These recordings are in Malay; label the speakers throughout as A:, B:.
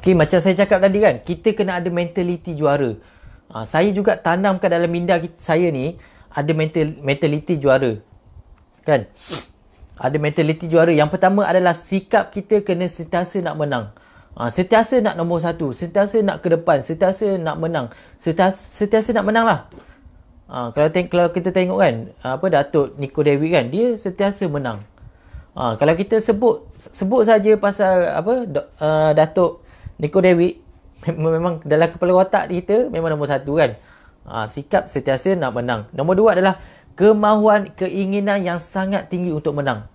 A: Okey, macam saya cakap tadi kan, kita kena ada mentaliti juara. Saya juga tanamkan dalam minda saya ni, ada mentaliti juara. Kan? Ada mentaliti juara. Yang pertama adalah sikap kita kena sentiasa nak menang. Sentiasa nak nombor satu, sentiasa nak ke depan, sentiasa nak menang, sentiasa nak menang lah. Kalau kita tengok kan, Datuk Niko Dewi kan, dia sentiasa menang. Kalau kita sebut saja pasal Datuk Niko Dewi, memang dalam kepala otak kita memang nombor satu kan. Sikap sentiasa nak menang. Nombor dua adalah kemahuan, keinginan yang sangat tinggi untuk menang.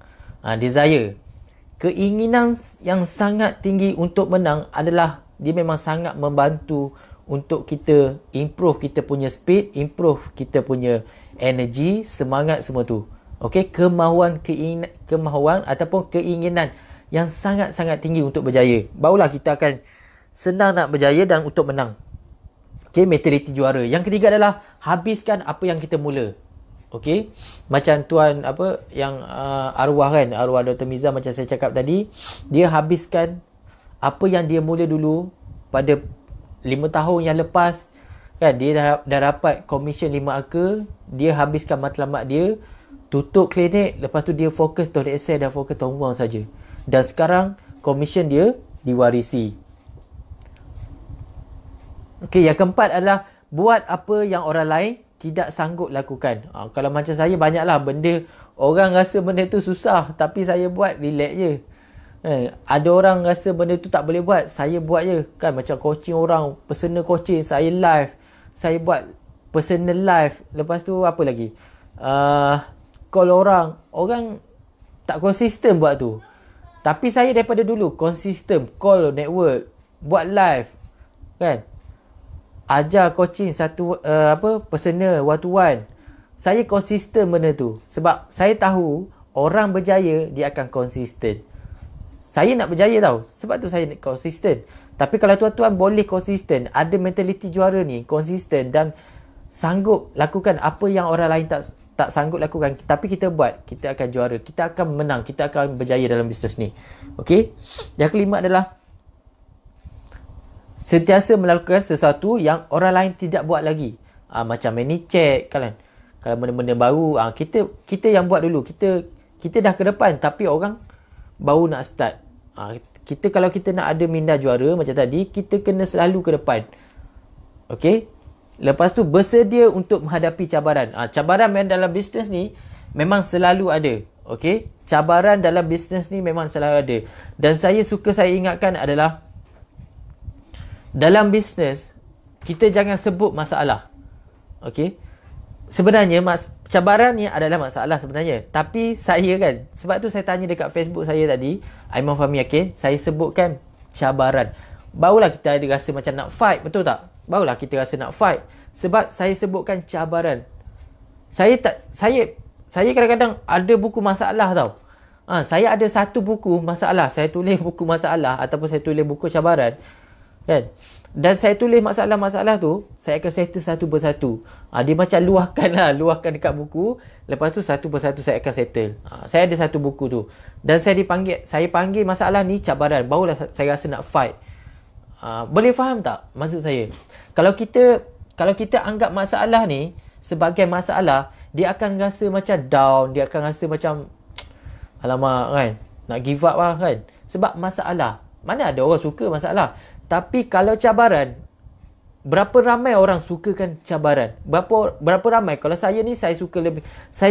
A: Desire. Keinginan yang sangat tinggi untuk menang adalah dia memang sangat membantu untuk kita improve kita punya speed, improve kita punya energy, semangat semua tu. Okey, kemahuan ataupun keinginan yang sangat-sangat tinggi untuk berjaya. Barulah kita akan senang nak berjaya dan untuk menang. Okey, mentaliti juara. Yang ketiga adalah habiskan apa yang kita mula. Okey, macam tuan arwah kan, arwah Dr. Miza macam saya cakap tadi, dia habiskan apa yang dia mula dulu pada 5 tahun yang lepas kan. Dia dah dapat komisen 5 angka, dia habiskan matlamat dia, tutup klinik, lepas tu dia fokus Tony Excel dan fokus Tom Wong saja. Dan sekarang komisen dia diwarisi. Okey, yang keempat adalah buat apa yang orang lain tidak sanggup lakukan. Kalau macam saya, banyaklah benda orang rasa benda tu susah, tapi saya buat relax je. Ada orang rasa benda tu tak boleh buat, saya buat je kan. Macam coaching orang, personal coaching, saya live, saya buat personal live. Lepas tu apa lagi, call orang tak konsisten buat tu, tapi saya daripada dulu konsisten call network, buat live kan. Ajar coaching personal one to one. Saya konsisten benda tu sebab saya tahu orang berjaya dia akan konsisten. Saya nak berjaya tau, sebab tu saya konsisten. Tapi kalau tuan-tuan boleh konsisten, ada mentaliti juara ni, konsisten dan sanggup lakukan apa yang orang lain tak sanggup lakukan, tapi kita buat, kita akan juara, kita akan menang, kita akan berjaya dalam bisnes ni. Okey. Yang kelima adalah sentiasa melakukan sesuatu yang orang lain tidak buat lagi. Macam ManyChat kan. Kalau benda-benda baru, kita yang buat dulu. Kita dah ke depan, tapi orang baru nak start. Kalau kita nak ada minda juara macam tadi, kita kena selalu ke depan. Okey. Lepas tu bersedia untuk menghadapi cabaran. Cabaran dalam bisnes ni memang selalu ada. Okey. Cabaran dalam bisnes ni memang selalu ada. Dan saya ingatkan adalah, dalam bisnes kita jangan sebut masalah. Okey. Sebenarnya cabaran ni adalah masalah sebenarnya. Tapi saya kan, sebab tu saya tanya dekat Facebook saya tadi, Aiman Fahmi Yakin, saya sebutkan cabaran. Barulah kita ada rasa macam nak fight, betul tak? Barulah kita rasa nak fight. Sebab saya sebutkan cabaran. Saya kadang-kadang ada buku masalah tau. Saya ada satu buku masalah. Saya tulis buku masalah ataupun saya tulis buku cabaran kan. Dan saya tulis masalah-masalah tu, saya akan settle satu persatu. Dia macam luahkan dekat buku. Lepas tu satu persatu saya akan settle. Saya ada satu buku tu. Dan saya panggil masalah ni cabaran. Barulah saya rasa nak fight. Boleh faham tak maksud saya? Kalau kita anggap masalah ni sebagai masalah, dia akan rasa macam down, dia akan rasa macam alamak kan, nak give up lah kan. Sebab masalah, mana ada orang suka masalah. Tapi kalau cabaran, berapa ramai orang sukakan cabaran? Berapa ramai? Kalau saya ni, saya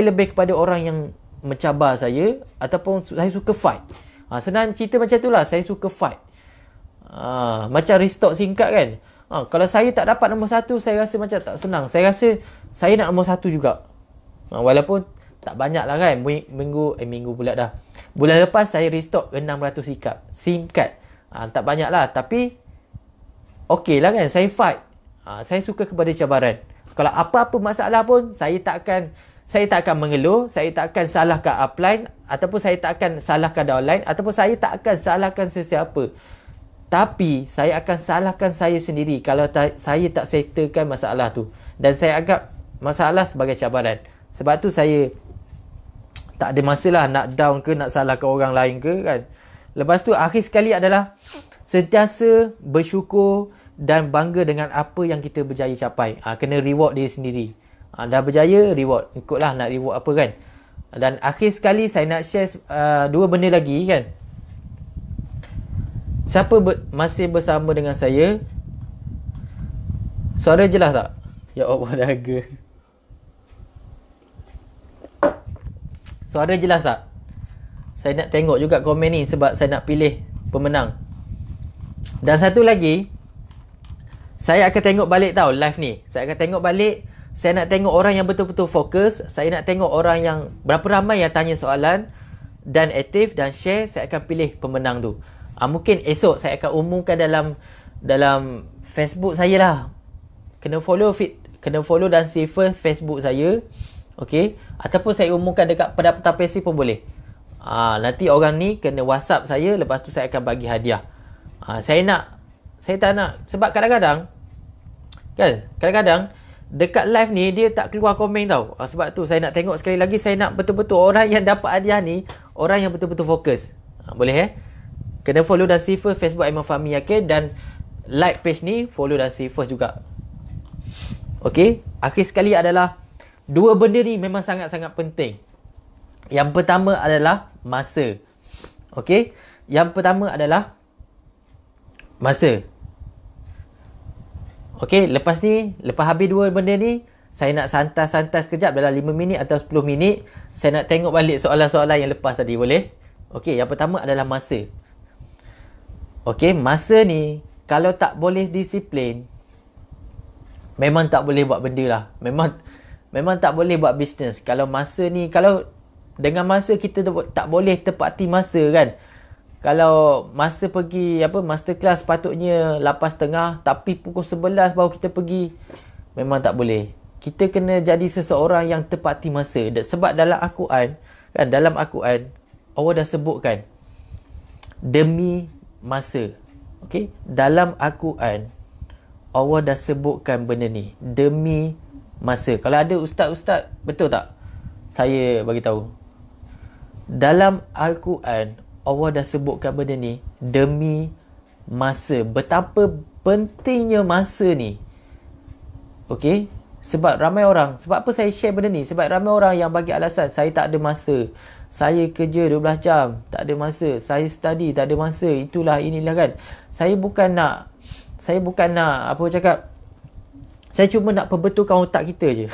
A: lebih kepada orang yang mencabar saya, ataupun saya suka fight. Senang cerita macam tu lah, saya suka fight. Macam restock singkat kan. Kalau saya tak dapat nombor satu, saya rasa macam tak senang. Saya rasa saya nak nombor satu juga. Walaupun tak banyak lah kan. Minggu pula dah. Bulan lepas saya restock 600 singkat. Tak banyak lah, tapi okey lah kan, saya fight. Saya suka kepada cabaran. Kalau apa-apa masalah pun, saya tak akan mengeluh, saya tak akan salahkan upline, ataupun saya tak akan salahkan downline, ataupun saya tak akan salahkan sesiapa. Tapi saya akan salahkan saya sendiri kalau saya tak settlekan masalah tu. Dan saya anggap masalah sebagai cabaran. Sebab tu saya tak ada masalah nak down ke, nak salahkan orang lain ke kan. Lepas tu akhir sekali adalah sentiasa bersyukur dan bangga dengan apa yang kita berjaya capai. Kena reward diri sendiri. Dah berjaya, reward. Ikutlah nak reward apa kan. Dan akhir sekali saya nak share dua benda lagi kan. Siapa masih bersama dengan saya? Suara jelas tak? Ya Allah, dahaga. Suara jelas tak? Saya nak tengok juga komen ni sebab saya nak pilih pemenang. Dan satu lagi, saya akan tengok balik tau live ni. Saya akan tengok balik. Saya nak tengok orang yang betul-betul fokus. Saya nak tengok orang yang berapa ramai yang tanya soalan dan aktif dan share. Saya akan pilih pemenang tu. Mungkin esok saya akan umumkan dalam Facebook saya lah. Kena follow dan save Facebook saya. Okey. Ataupun saya umumkan dekat pendaftar PSC pun boleh. Nanti orang ni kena WhatsApp saya. Lepas tu saya akan bagi hadiah. Saya tak nak. Sebab kadang-kadang dekat live ni dia tak keluar komen tau. Sebab tu saya nak tengok sekali lagi. Saya nak betul-betul orang yang dapat hadiah ni, orang yang betul-betul fokus. Boleh Kena follow dan save Facebook Aiman Fahmi Yakin. Dan like page ni, follow dan save juga. Okey. Akhir sekali adalah dua benda ni memang sangat-sangat penting. Yang pertama adalah masa. Okey. Yang pertama adalah masa. Okey, lepas habis dua benda ni, saya nak santai-santai sekejap dalam 5 minit atau 10 minit. Saya nak tengok balik soalan-soalan yang lepas tadi, boleh? Okey, yang pertama adalah masa. Okey, masa ni kalau tak boleh disiplin, memang tak boleh buat benda lah. Memang tak boleh buat bisnes. Kalau masa ni, kalau dengan masa kita tak boleh tepati masa kan. Kalau masa pergi masterclass sepatutnya 8.30 tapi pukul 11 baru kita pergi, memang tak boleh. Kita kena jadi seseorang yang tepati masa. Sebab dalam Al-Quran Allah dah sebutkan demi masa. Okey, dalam Al-Quran Allah dah sebutkan benda ni demi masa. Kalau ada ustaz-ustaz, betul tak? Saya bagi tahu. Dalam Al-Quran Allah dah sebutkan benda ni demi masa. Betapa pentingnya masa ni. Okey? Sebab ramai orang, sebab apa saya share benda ni? Sebab ramai orang yang bagi alasan, saya tak ada masa. Saya kerja 12 jam, tak ada masa. Saya study, tak ada masa. Itulah, inilah kan. Saya bukan nak saya cuma nak perbetulkan otak kita je.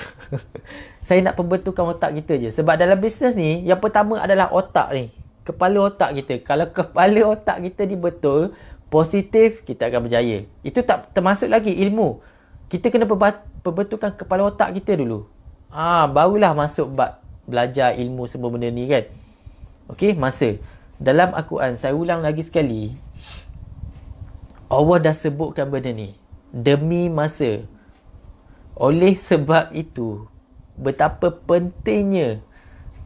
A: Saya nak perbetulkan otak kita je. Sebab dalam bisnes ni, yang pertama adalah otak ni. Kepala otak kita. Kalau kepala otak kita ni betul, positif, kita akan berjaya. Itu tak termasuk lagi ilmu. Kita kena perbetulkan kepala otak kita dulu. Barulah masuk bab belajar ilmu semua benda ni kan. Okey, masa. Dalam Al-Quran, saya ulang lagi sekali. Allah dah sebutkan benda ni demi masa. Oleh sebab itu, betapa pentingnya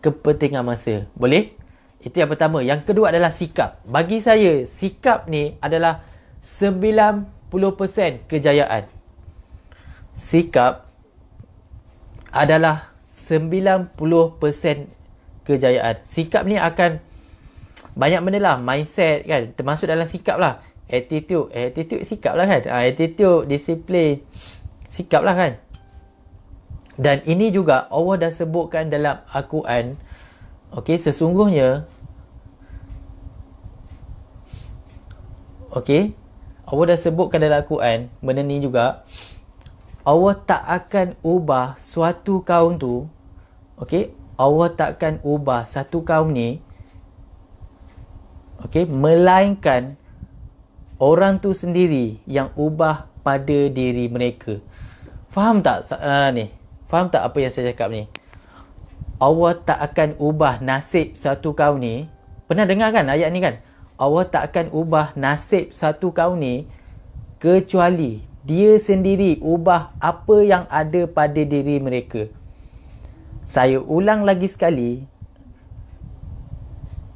A: kepentingan masa. Boleh? Itu yang pertama. Yang kedua adalah sikap. Bagi saya, sikap ni adalah 90% kejayaan. Sikap adalah 90% kejayaan. Sikap ni akan banyak benda lah. Mindset kan, termasuk dalam sikap lah. Attitude sikap lah kan. Attitude, disiplin, sikap lah kan. Dan ini juga Allah dah sebutkan dalam Al-Quran. Okey, sesungguhnya Allah dah sebutkan dalam Al-Quran benda ni juga. Allah tak akan ubah suatu kaum tu. Okey, Allah tak akan ubah satu kaum ni. Okey, melainkan orang tu sendiri yang ubah pada diri mereka. Faham tak ni? Faham tak apa yang saya cakap ni? Allah tak akan ubah nasib satu kaum ni. Pernah dengar kan ayat ni kan? Allah tak akan ubah nasib satu kaum ni kecuali dia sendiri ubah apa yang ada pada diri mereka. Saya ulang lagi sekali.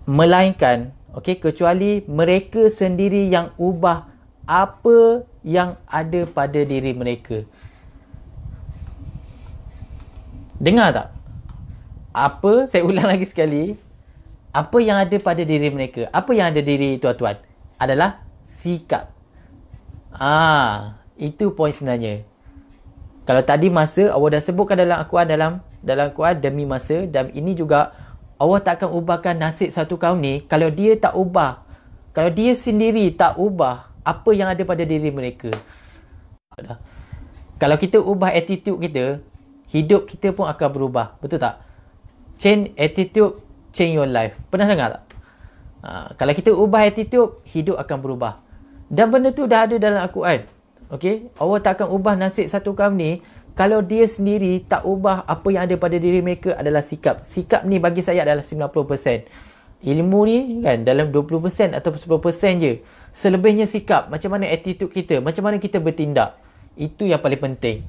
A: Melainkan, kecuali mereka sendiri yang ubah apa yang ada pada diri mereka. Dengar tak? Apa? Saya ulang lagi sekali. Apa yang ada pada diri mereka. Apa yang ada diri tuan-tuan? Adalah sikap. Itu poin sebenarnya. Kalau tadi masa Allah dah sebutkan dalam Al-Quran, dalam Al-Quran demi masa, dan ini juga Allah tak akan ubahkan nasib satu kaum ni kalau dia tak ubah. Kalau dia sendiri tak ubah apa yang ada pada diri mereka. Kalau kita ubah attitude kita, hidup kita pun akan berubah. Betul tak? Change attitude, change your life. Pernah dengar tak? Kalau kita ubah attitude, hidup akan berubah. Dan benda tu dah ada dalam Al-Quran. Okay? Allah tak akan ubah nasib satu kaum ni kalau dia sendiri tak ubah apa yang ada pada diri mereka adalah sikap. Sikap ni bagi saya adalah 90%. Ilmu ni kan dalam 20% atau 10% je. Selebihnya sikap. Macam mana attitude kita. Macam mana kita bertindak. Itu yang paling penting.